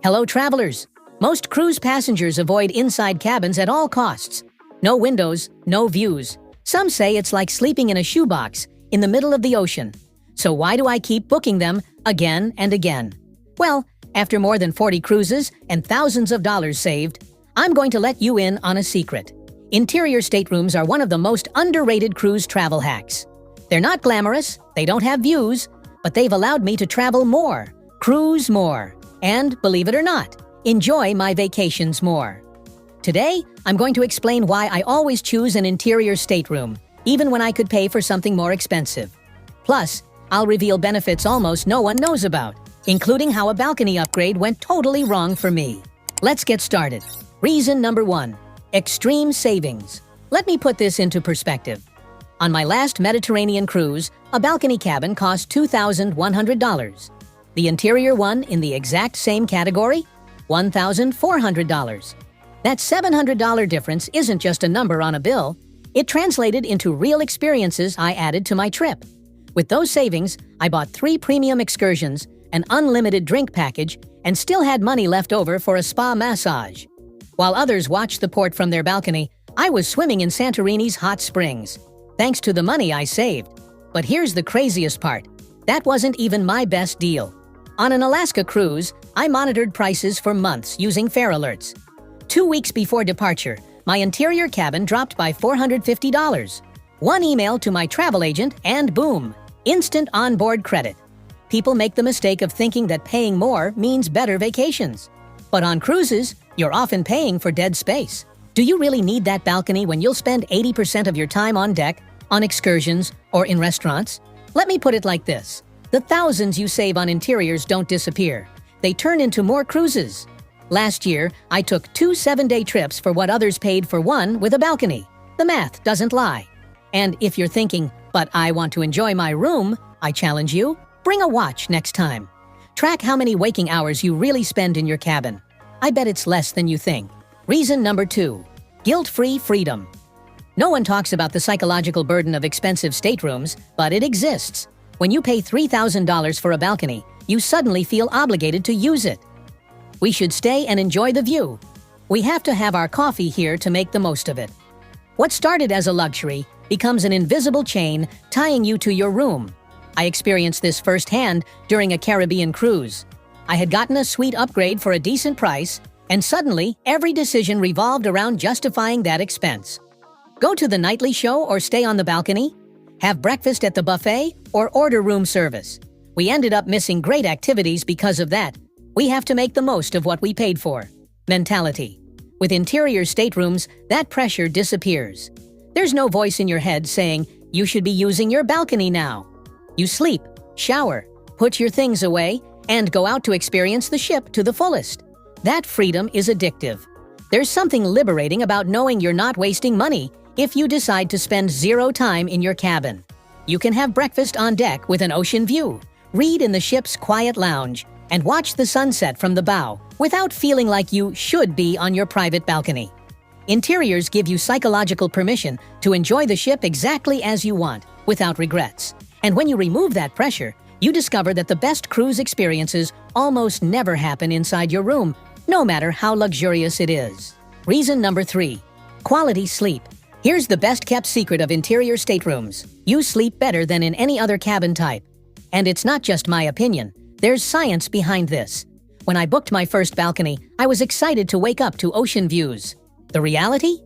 Hello, travelers. Most cruise passengers avoid inside cabins at all costs. No windows, no views. Some say it's like sleeping in a shoebox in the middle of the ocean. So why do I keep booking them again and again? Well, after more than 40 cruises and thousands of dollars saved, I'm going to let you in on a secret. Interior staterooms are one of the most underrated cruise travel hacks. They're not glamorous, they don't have views, but they've allowed me to travel more, cruise more, and, believe it or not, enjoy my vacations more. Today, I'm going to explain why I always choose an interior stateroom, even when I could pay for something more expensive. Plus, I'll reveal benefits almost no one knows about, including how a balcony upgrade went totally wrong for me. Let's get started. Reason number 1. Extreme savings. Let me put this into perspective. On my last Mediterranean cruise, a balcony cabin cost $2,100. The interior one in the exact same category? $1,400. That $700 difference isn't just a number on a bill. It translated into real experiences I added to my trip. With those savings, I bought 3 premium excursions, an unlimited drink package, and still had money left over for a spa massage. While others watched the port from their balcony, I was swimming in Santorini's hot springs, thanks to the money I saved. But here's the craziest part. That wasn't even my best deal. On an Alaska cruise, I monitored prices for months using fare alerts. 2 weeks before departure, my interior cabin dropped by $450. One email to my travel agent and boom, instant onboard credit. People make the mistake of thinking that paying more means better vacations. But on cruises, you're often paying for dead space. Do you really need that balcony when you'll spend 80% of your time on deck, on excursions, or in restaurants? Let me put it like this. The thousands you save on interiors don't disappear. They turn into more cruises. Last year, I took 2 7-day trips for what others paid for one with a balcony. The math doesn't lie. And if you're thinking, but I want to enjoy my room, I challenge you, bring a watch next time. Track how many waking hours you really spend in your cabin. I bet it's less than you think. Reason number 2. Guilt-free freedom. No one talks about the psychological burden of expensive staterooms, but it exists. When you pay $3,000 for a balcony, you suddenly feel obligated to use it. We should stay and enjoy the view. We have to have our coffee here to make the most of it. What started as a luxury becomes an invisible chain tying you to your room. I experienced this firsthand during a Caribbean cruise. I had gotten a suite upgrade for a decent price, and suddenly every decision revolved around justifying that expense. Go to the nightly show or stay on the balcony? Have breakfast at the buffet or order room service? We ended up missing great activities because of that. We have to make the most of what we paid for. Mentality. With interior staterooms, that pressure disappears. There's no voice in your head saying, you should be using your balcony now. You sleep, shower, put your things away, and go out to experience the ship to the fullest. That freedom is addictive. There's something liberating about knowing you're not wasting money if you decide to spend 0 time in your cabin. You can have breakfast on deck with an ocean view, read in the ship's quiet lounge, and watch the sunset from the bow without feeling like you should be on your private balcony. Interiors give you psychological permission to enjoy the ship exactly as you want, without regrets. And when you remove that pressure, you discover that the best cruise experiences almost never happen inside your room, no matter how luxurious it is. Reason number 3. Quality sleep. Here's the best-kept secret of interior staterooms. You sleep better than in any other cabin type. And it's not just my opinion. There's science behind this. When I booked my first balcony, I was excited to wake up to ocean views. The reality?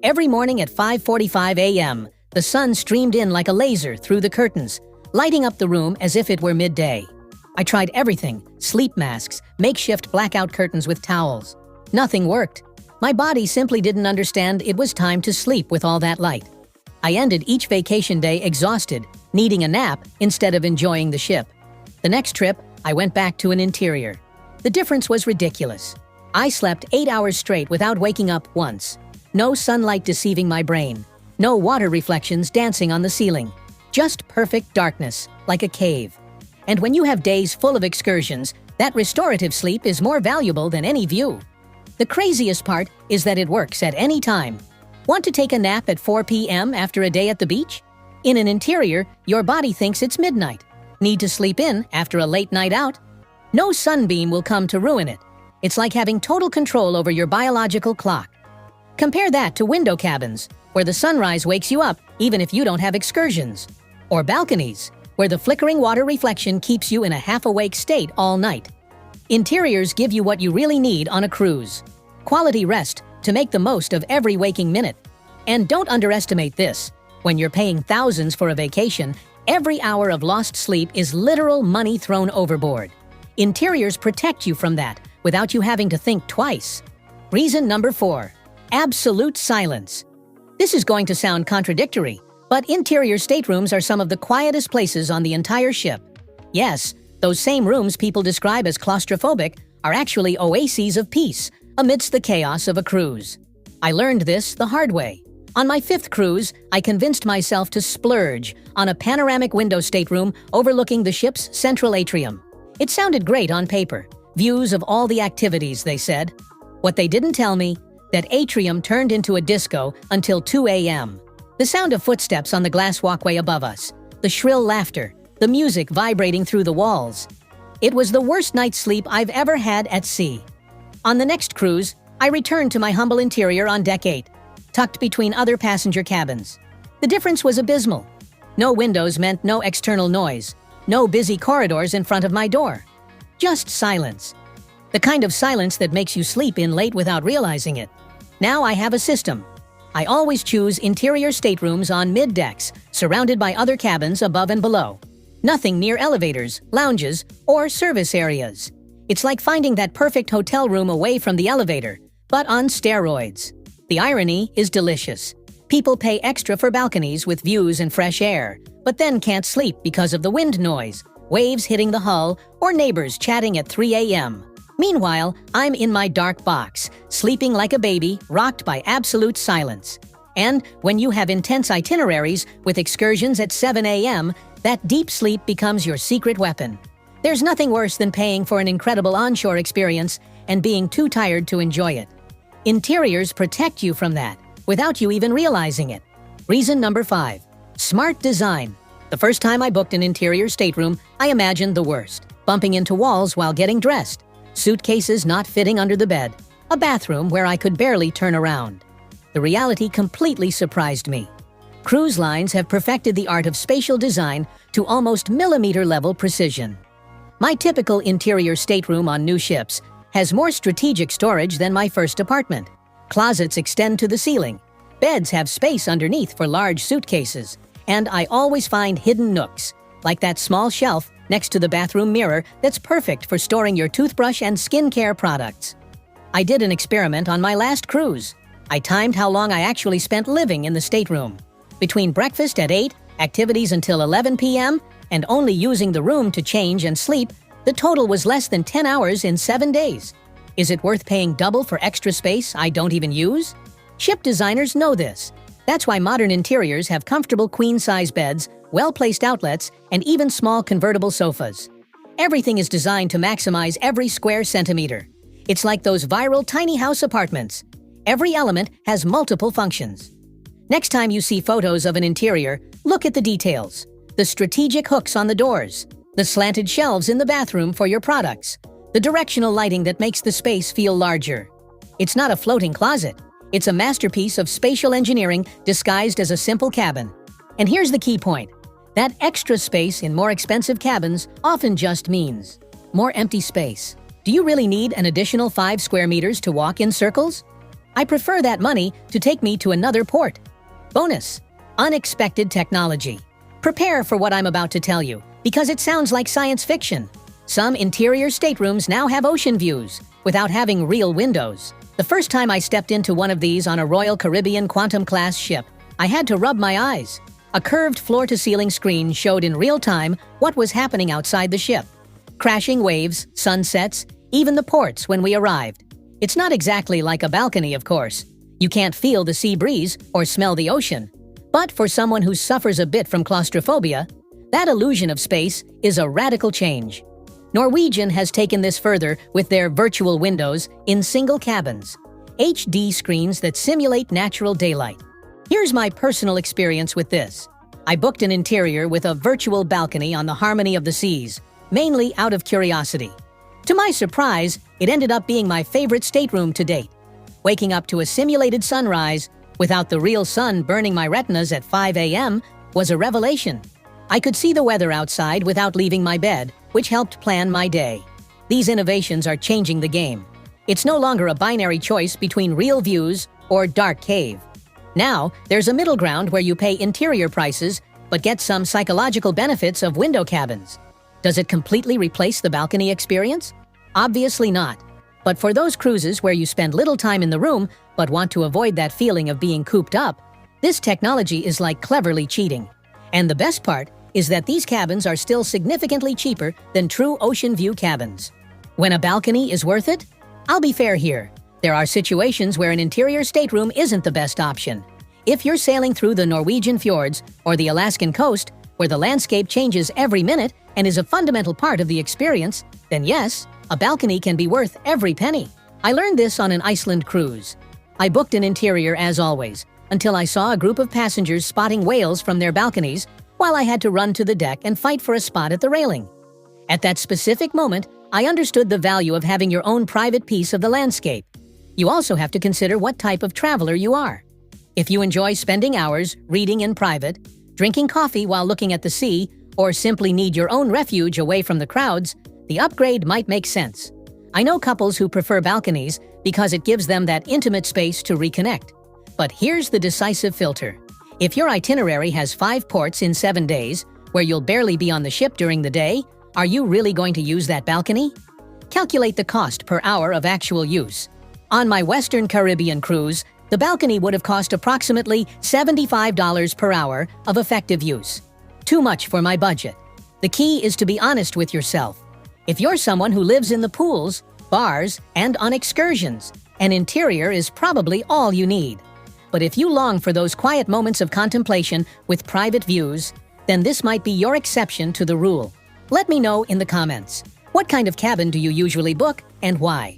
Every morning at 5:45 a.m., the sun streamed in like a laser through the curtains, lighting up the room as if it were midday. I tried everything, sleep masks, makeshift blackout curtains with towels. Nothing worked. My body simply didn't understand it was time to sleep with all that light. I ended each vacation day exhausted, needing a nap instead of enjoying the ship. The next trip, I went back to an interior. The difference was ridiculous. I slept 8 hours straight without waking up once. No sunlight deceiving my brain. No water reflections dancing on the ceiling. Just perfect darkness, like a cave. And when you have days full of excursions, that restorative sleep is more valuable than any view. The craziest part is that it works at any time. Want to take a nap at 4 p.m. after a day at the beach? In an interior, your body thinks it's midnight. Need to sleep in after a late night out? No sunbeam will come to ruin it. It's like having total control over your biological clock. Compare that to window cabins, where the sunrise wakes you up even if you don't have excursions. Or balconies, where the flickering water reflection keeps you in a half-awake state all night. Interiors give you what you really need on a cruise. Quality rest to make the most of every waking minute. And don't underestimate this. When you're paying thousands for a vacation, every hour of lost sleep is literal money thrown overboard. Interiors protect you from that without you having to think twice. Reason number 4. Absolute silence. This is going to sound contradictory, but interior staterooms are some of the quietest places on the entire ship. Yes, those same rooms people describe as claustrophobic are actually oases of peace amidst the chaos of a cruise. I learned this the hard way. On my 5th cruise, I convinced myself to splurge on a panoramic window stateroom overlooking the ship's central atrium. It sounded great on paper. Views of all the activities, they said. What they didn't tell me, that atrium turned into a disco until 2 a.m. The sound of footsteps on the glass walkway above us, the shrill laughter, the music vibrating through the walls. It was the worst night's sleep I've ever had at sea. On the next cruise, I returned to my humble interior on Deck 8, tucked between other passenger cabins. The difference was abysmal. No windows meant no external noise, no busy corridors in front of my door. Just silence. The kind of silence that makes you sleep in late without realizing it. Now I have a system. I always choose interior staterooms on mid-decks, surrounded by other cabins above and below. Nothing near elevators, lounges, or service areas. It's like finding that perfect hotel room away from the elevator, but on steroids. The irony is delicious. People pay extra for balconies with views and fresh air, but then can't sleep because of the wind noise, waves hitting the hull, or neighbors chatting at 3 a.m. Meanwhile, I'm in my dark box, sleeping like a baby, rocked by absolute silence. And when you have intense itineraries with excursions at 7 a.m., that deep sleep becomes your secret weapon. There's nothing worse than paying for an incredible onshore experience and being too tired to enjoy it. Interiors protect you from that, without you even realizing it. Reason number 5. Smart design. The first time I booked an interior stateroom, I imagined the worst. Bumping into walls while getting dressed. Suitcases not fitting under the bed. A bathroom where I could barely turn around. The reality completely surprised me. Cruise lines have perfected the art of spatial design to almost millimeter-level precision. My typical interior stateroom on new ships has more strategic storage than my first apartment. Closets extend to the ceiling. Beds have space underneath for large suitcases. And I always find hidden nooks, like that small shelf next to the bathroom mirror that's perfect for storing your toothbrush and skincare products. I did an experiment on my last cruise. I timed how long I actually spent living in the stateroom. Between breakfast at 8, activities until 11 p.m., and only using the room to change and sleep, the total was less than 10 hours in 7 days. Is it worth paying double for extra space I don't even use? Ship designers know this. That's why modern interiors have comfortable queen-size beds, well-placed outlets, and even small convertible sofas. Everything is designed to maximize every square centimeter. It's like those viral tiny house apartments. Every element has multiple functions. Next time you see photos of an interior, look at the details. The strategic hooks on the doors, the slanted shelves in the bathroom for your products, the directional lighting that makes the space feel larger. It's not a floating closet. It's a masterpiece of spatial engineering disguised as a simple cabin. And here's the key point. That extra space in more expensive cabins often just means more empty space. Do you really need an additional 5 square meters to walk in circles? I prefer that money to take me to another port. Bonus: unexpected technology. Prepare for what I'm about to tell you, because it sounds like science fiction. Some interior staterooms now have ocean views, without having real windows. The first time I stepped into one of these on a Royal Caribbean Quantum-class ship, I had to rub my eyes. A curved floor-to-ceiling screen showed in real time what was happening outside the ship. Crashing waves, sunsets, even the ports when we arrived. It's not exactly like a balcony, of course. You can't feel the sea breeze or smell the ocean. But for someone who suffers a bit from claustrophobia, that illusion of space is a radical change. Norwegian has taken this further with their virtual windows in single cabins, HD screens that simulate natural daylight. Here's my personal experience with this. I booked an interior with a virtual balcony on the Harmony of the Seas, mainly out of curiosity. To my surprise, it ended up being my favorite stateroom to date. Waking up to a simulated sunrise without the real sun burning my retinas at 5 a.m. was a revelation. I could see the weather outside without leaving my bed, which helped plan my day. These innovations are changing the game. It's no longer a binary choice between real views or dark cave. Now, there's a middle ground where you pay interior prices but get some psychological benefits of window cabins. Does it completely replace the balcony experience? Obviously not. But for those cruises where you spend little time in the room but want to avoid that feeling of being cooped up, this technology is like cleverly cheating. And the best part is that these cabins are still significantly cheaper than true ocean view cabins. When a balcony is worth it? I'll be fair here. There are situations where an interior stateroom isn't the best option. If you're sailing through the Norwegian fjords or the Alaskan coast, where the landscape changes every minute and is a fundamental part of the experience, then yes, a balcony can be worth every penny. I learned this on an Iceland cruise. I booked an interior as always, until I saw a group of passengers spotting whales from their balconies while I had to run to the deck and fight for a spot at the railing. At that specific moment, I understood the value of having your own private piece of the landscape. You also have to consider what type of traveler you are. If you enjoy spending hours reading in private, drinking coffee while looking at the sea, or simply need your own refuge away from the crowds, the upgrade might make sense. I know couples who prefer balconies because it gives them that intimate space to reconnect. But here's the decisive filter. If your itinerary has 5 ports in 7 days, where you'll barely be on the ship during the day, are you really going to use that balcony? Calculate the cost per hour of actual use. On my Western Caribbean cruise, the balcony would have cost approximately $75 per hour of effective use. Too much for my budget. The key is to be honest with yourself. If you're someone who lives in the pools, bars, and on excursions, an interior is probably all you need. But if you long for those quiet moments of contemplation with private views, then this might be your exception to the rule. Let me know in the comments. What kind of cabin do you usually book and why?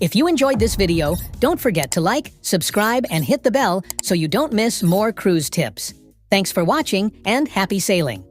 If you enjoyed this video, don't forget to like, subscribe, and hit the bell so you don't miss more cruise tips. Thanks for watching and happy sailing!